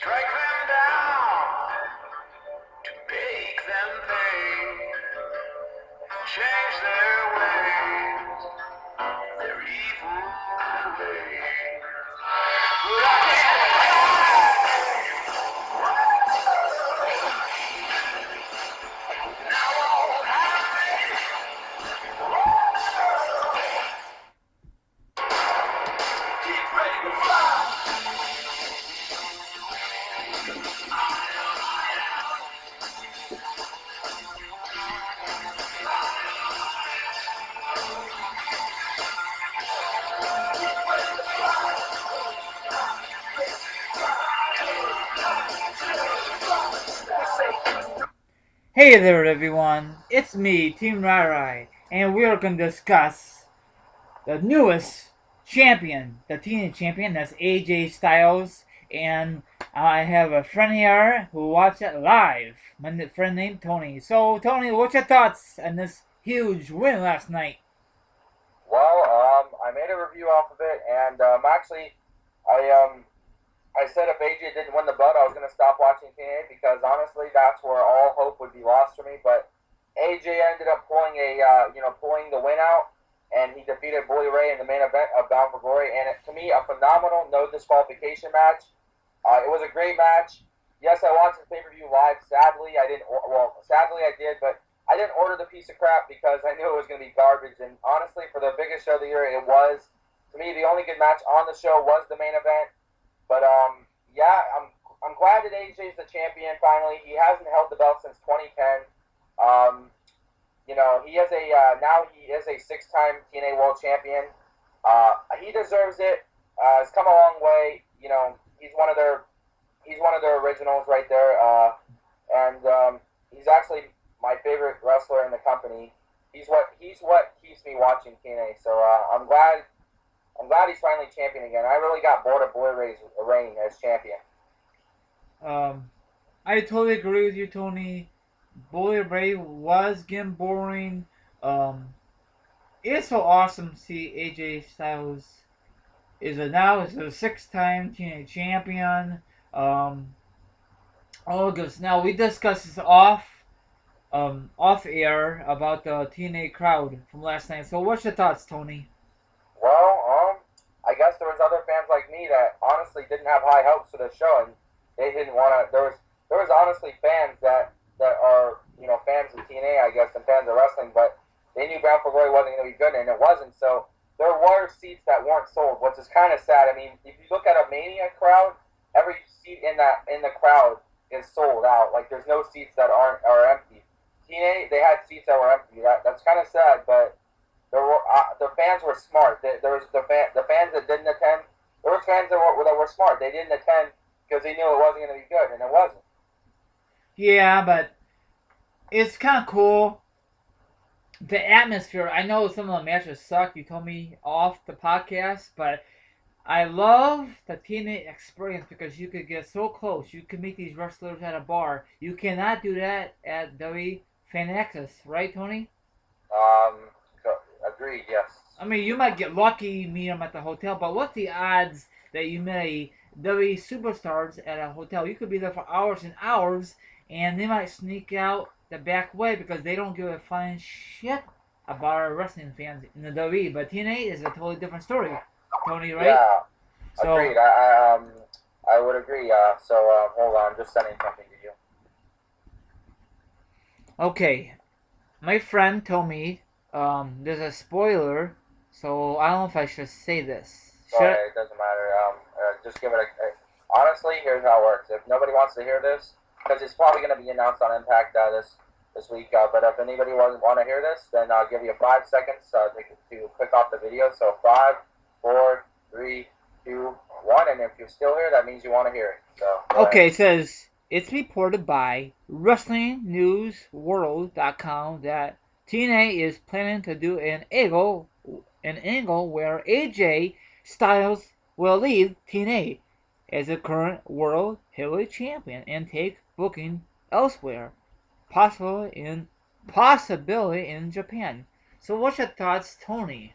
Strike them down to make them pay. Change their ways, their evil ways. But I get ready to fly. Hey there everyone, it's me, Team Rai, and we are going to discuss the newest champion, the TNA champion, that's AJ Styles, and I have a friend here who watched it live, my friend named Tony. So Tony, what's your thoughts on this huge win last night? Well, I made a review off of it, and I said if AJ didn't win the belt, I was going to stop watching TNA because honestly, that's where all hope would be lost for me. But AJ ended up pulling the win out, and he defeated Bully Ray in the main event of Bound for Glory. And to me, a phenomenal no disqualification match. It was a great match. Yes, I watched this pay per view live. Sadly, I didn't. Well, sadly I did, but I didn't order the piece of crap because I knew it was going to be garbage. And honestly, for the biggest show of the year, it was. To me, the only good match on the show was the main event. But yeah, I'm glad that AJ's the champion finally. He hasn't held the belt since 2010. He has now he is a 6-time TNA World Champion. He deserves it. He's come a long way. He's one of their originals right there. And he's actually my favorite wrestler in the company. He's what keeps me watching TNA. So I'm glad he's finally champion again. I really got bored of Bully Ray's reign as champion. I totally agree with you, Tony. Bully Ray was getting boring. It's so awesome to see AJ Styles now is a 6-time TNA champion. Now we discussed this off air about the TNA crowd from last night. So what's your thoughts, Tony? Well, I guess there was other fans like me that honestly didn't have high hopes for the show, and they didn't want to. There was honestly fans that are fans of TNA, I guess, and fans of wrestling, but they knew Bound for Glory wasn't going to be good, and it wasn't. So there were seats that weren't sold, which is kind of sad. I mean, if you look at a Mania crowd, every seat in the crowd is sold out. Like there's no seats that are empty. TNA, they had seats that were empty. That's kind of sad, but the fans were smart. There was the fans that didn't attend. There was fans that were smart. They didn't attend because they knew it wasn't going to be good, and it wasn't. Yeah, but it's kind of cool. The atmosphere. I know some of the matches suck. You told me off the podcast, but I love the TNA experience because you could get so close. You could meet these wrestlers at a bar. You cannot do that at WWE Fan Access, right, Tony? Um, Agreed. Yes. I mean, you might get lucky, meet them at the hotel, but what's the odds that you met a WWE superstars at a hotel? You could be there for hours and hours, and they might sneak out the back way because they don't give a flying shit about our wrestling fans in the WWE. But TNA is a totally different story, Tony, right? Yeah. So, Agreed. I would agree. Hold on, I'm just sending something to you. okay, my friend told me there's a spoiler, so I don't know if I should say this. Sorry, it doesn't matter. Just give it honestly, here's how it works. If nobody wants to hear this, because it's probably going to be announced on Impact this week. But if anybody doesn't want to hear this, then I'll give you 5 seconds to click off the video. So 5, 4, 3, 2, 1, and if you're still here, that means you want to hear it. So okay, it says it's reported by WrestlingNewsWorld.com that TNA is planning to do an angle where AJ Styles will leave TNA as the current World Heavyweight Champion and take booking elsewhere, possibly in Japan. So what's your thoughts, Tony?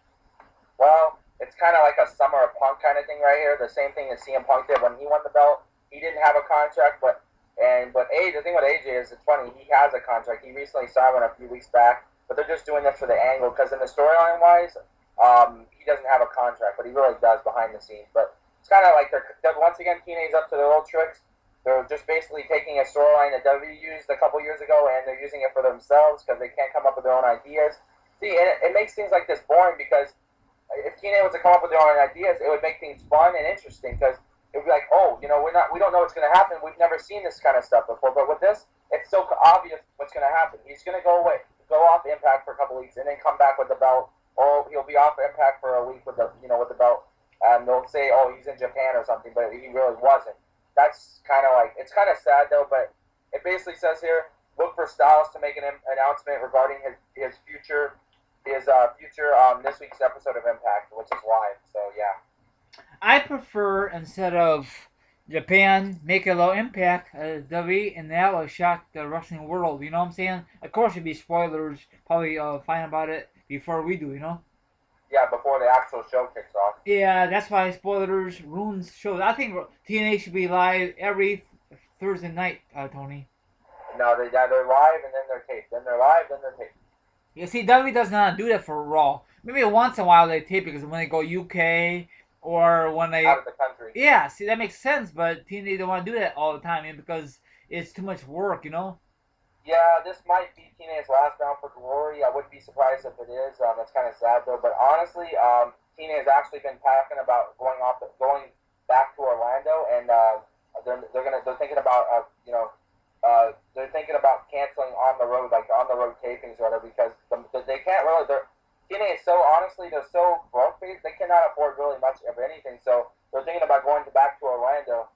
Well, it's kind of like a Summer of Punk kind of thing right here. The same thing as CM Punk did when he won the belt. he didn't have a contract, but the thing with AJ is it's funny. He has a contract. He recently signed one a few weeks back, but they're just doing this for the angle because in the storyline wise, he doesn't have a contract, but he really does behind the scenes. But it's kind of like they're once again TNA's up to their old tricks. They're just basically taking a storyline that W used a couple years ago, and they're using it for themselves because they can't come up with their own ideas. See, and it makes things like this boring because if TNA was to come up with their own ideas, it would make things fun and interesting because it would be like, oh, we don't know what's going to happen. We've never seen this kind of stuff before. But with this, it's so obvious what's going to happen. He's going to go off Impact for a couple weeks, and then come back with the belt, or he'll be off Impact for a week with the belt, and they'll say, oh, he's in Japan or something, but he really wasn't. That's kind of like, it's kind of sad though, but it basically says here, look for Styles to make an announcement regarding his future on this week's episode of Impact, which is live. So yeah. I prefer instead of Japan make a low impact WWE, and that will shock the wrestling world. You know what I'm saying? Of course, it'd be spoilers. Probably find about it before we do. You know? Yeah, before the actual show kicks off. Yeah, that's why spoilers ruins shows. I think TNA should be live every Thursday night, Tony. No, they're live and then they're taped. Then they're live, then they're taped. You see, WWE does not do that for Raw. Maybe once in a while they tape it because when they go UK or when they out of the country. Yeah, see that makes sense, but TNA don't want to do that all the time because it's too much work, you know. Yeah, this might be TNA's last Bound for Glory. I wouldn't be surprised if it is. That's kind of sad though. But honestly, TNA has actually been talking about going back to Orlando, and they're thinking about they're thinking about canceling on the road tapings or whatever because they can't really. TNA is they're so broke. They cannot afford really much of anything. So they're thinking about going back to Orlando.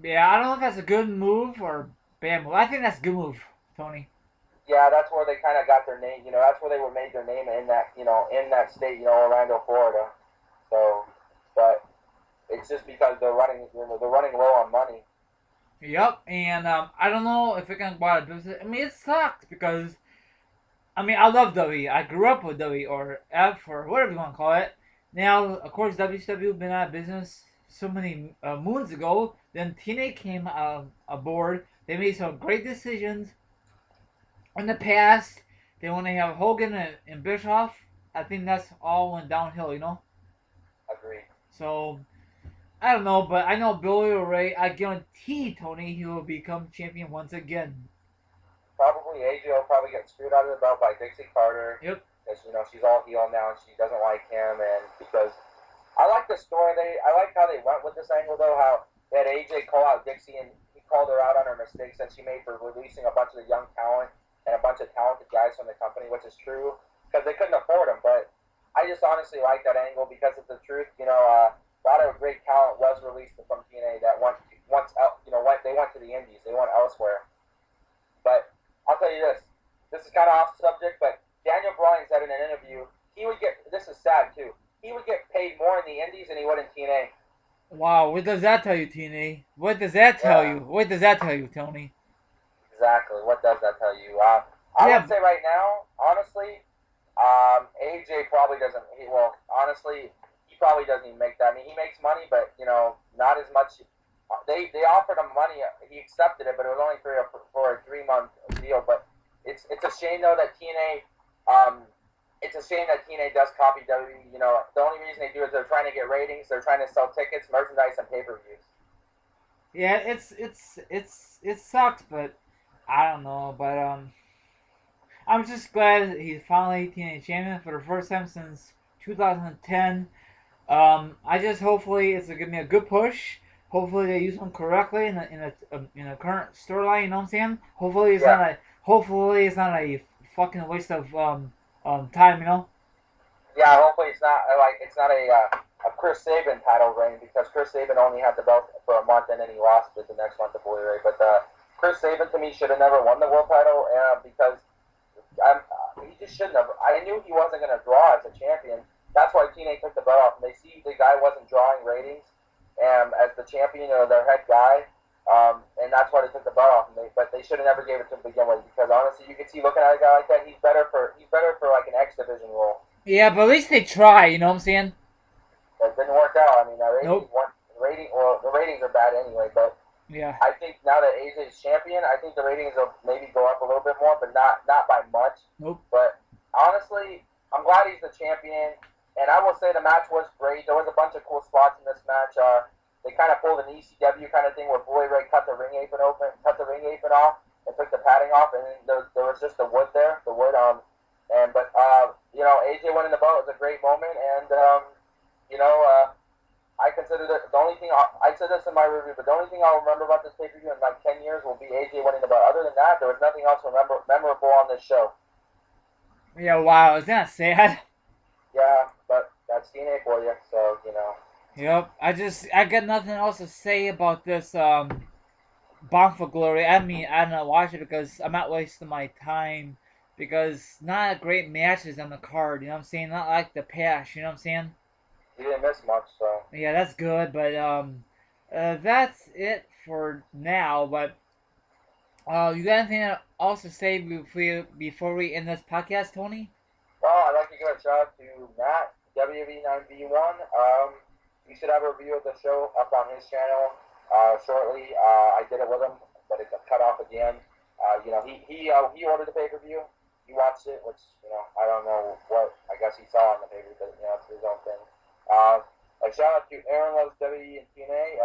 Yeah, I don't know if that's a good move or bad move. I think that's a good move, Tony. Yeah, that's where they kind of got their name. That's where they made their name in that state. Orlando, Florida. So, but it's just because they're running low on money. Yep, and I don't know if it can go out of business. I mean, it sucks because, I love W. I grew up with W or F or whatever you want to call it. Now, of course, WCW been out of business so many moons ago. Then TNA came aboard. They made some great decisions in the past. They want to have Hogan and Bischoff. I think that's all went downhill, you know? Agreed. So, I don't know, but I know Billy O'Reilly, I guarantee, Tony, he will become champion once again. Probably AJ will probably get screwed out of the belt by Dixie Carter. Yep. Because, she's all heel now and she doesn't like him. And because I like the story. I like how they went with this angle, though, how they had AJ call out Dixie and he called her out on her mistakes that she made for releasing a bunch of the young talent and a bunch of talented guys from the company, which is true because they couldn't afford them. But I just honestly like that angle because of the truth. A lot of great talent was released from TNA that they went to the Indies, they went elsewhere. But I'll tell you this is kind of off subject, but Daniel Bryan said in an interview this is sad too. He would get paid more in the Indies than he would in TNA. Wow, what does that tell you, TNA? What does that tell you? What does that tell you, Tony? Exactly. What does that tell you? I would say right now, honestly, AJ probably doesn't. Honestly, he probably doesn't even make that. I mean, he makes money, but not as much. They offered him money. He accepted it, but it was only for a 3-month deal. But it's a shame though that TNA. It's a shame that TNA does copy WWE. The only reason they do it is they're trying to get ratings. They're trying to sell tickets, merchandise, and pay-per-views. Yeah, it sucks, but I don't know. But I'm just glad he's finally TNA champion for the first time since 2010. I just hopefully it's gonna give me a good push. Hopefully they use him correctly in a current storyline. You know what I'm saying? Hopefully it's not a fucking waste of time. Yeah, hopefully it's not a Chris Sabin title reign because Chris Sabin only had the belt for a month and then he lost it the next month to Bully Ray. But Chris Sabin to me should have never won the world title because he just shouldn't have. I knew he wasn't going to draw as a champion. That's why TNA took the belt off. And they see the guy wasn't drawing ratings as the champion or their head guy. And that's why they took the belt off. But they should have never gave it to him to begin with because honestly, you can see looking at a guy like that, he's better for like an X Division role. Yeah, but at least they try. You know what I'm saying? It didn't work out. I mean, Nope. the ratings are bad anyway, but Yeah. I think now that AJ's champion, I think the ratings will maybe go up a little bit more, but not by much. Nope. But honestly, I'm glad he's the champion, and I will say the match was great. There was a bunch of cool spots in this match. They kind of pulled an ECW kind of thing where Bully Ray cut the ring apron off, and took the padding off, and there was just the wood there, but AJ winning the belt was a great moment, and I consider that the only thing I said this in my review, but the only thing I'll remember about this pay-per-view in like 10 years will be AJ winning the belt. Other than that, there was nothing else memorable on this show. Yeah, wow, isn't that sad? Yeah, but that's TNA for you, so Yep. I got nothing else to say about this Bound for Glory. I mean, I don't watch it because I'm not wasting my time. Because not great matches on the card, you know what I'm saying? Not like the past, you know what I'm saying? You didn't miss much, so. Yeah, that's good, but that's it for now. But you got anything else to say before we end this podcast, Tony? Well, I'd like to give a shout out to Matt, WV9B1. You should have a review of the show up on his channel shortly. I did it with him, but it got cut off again. He ordered the pay-per-view. He watched it, which, I don't know what I guess he saw on the pay-per-view, but, it's his own thing. A shout out to Aaron Loves WWE and TNA.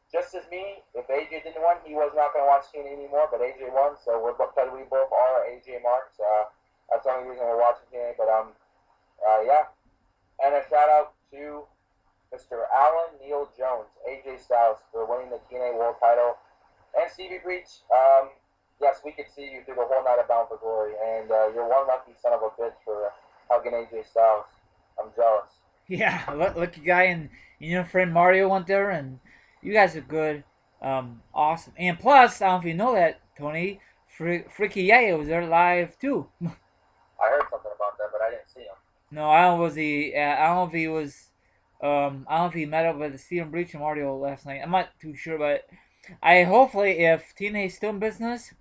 Just as me, if AJ didn't win, he was not going to watch TNA anymore, but AJ won, so because we both are AJ marks, that's the only reason we're watching TNA, but, yeah. And a shout out to Mr. Alan Neil Jones, AJ Styles, for winning the TNA World title. And Stevie Breach, yes, we could see you through the whole night of Bound for Glory, and you're one lucky son of a bitch for hugging AJ Styles. I'm jealous. Yeah, lucky guy, and your friend Mario went there, and you guys are good, awesome. And plus, I don't know if you know that, Tony, Freaky Yaya was there live too. I heard something about that, but I didn't see him. No, I don't know was he. I don't know if he was. I don't know if he met up with Steven Breach and Mario last night. I'm not too sure, but hopefully if TNA is still in business,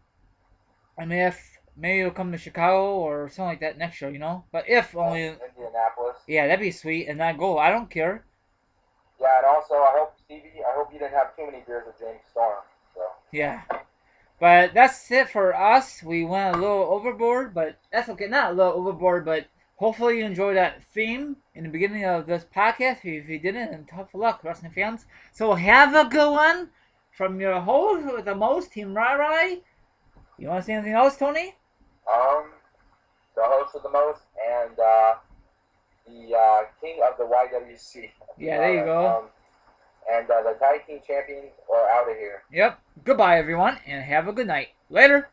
I mean if maybe he'll come to Chicago or something like that next year, But if only Indianapolis. Yeah, that'd be sweet, and I go. I don't care. Yeah, and also I hope you didn't have too many beers with James Storm. So. Yeah. But that's it for us. We went a little overboard, but that's okay. Not a little overboard, but hopefully you enjoyed that theme in the beginning of this podcast. If you didn't, then tough luck, wrestling fans. So have a good one from your host with the most, Team Rai. You want to say anything else, Tony? The host with the most, and the king of the YWC. Yeah, there you go. And the tag team champions are out of here. Yep. Goodbye, everyone, and have a good night. Later.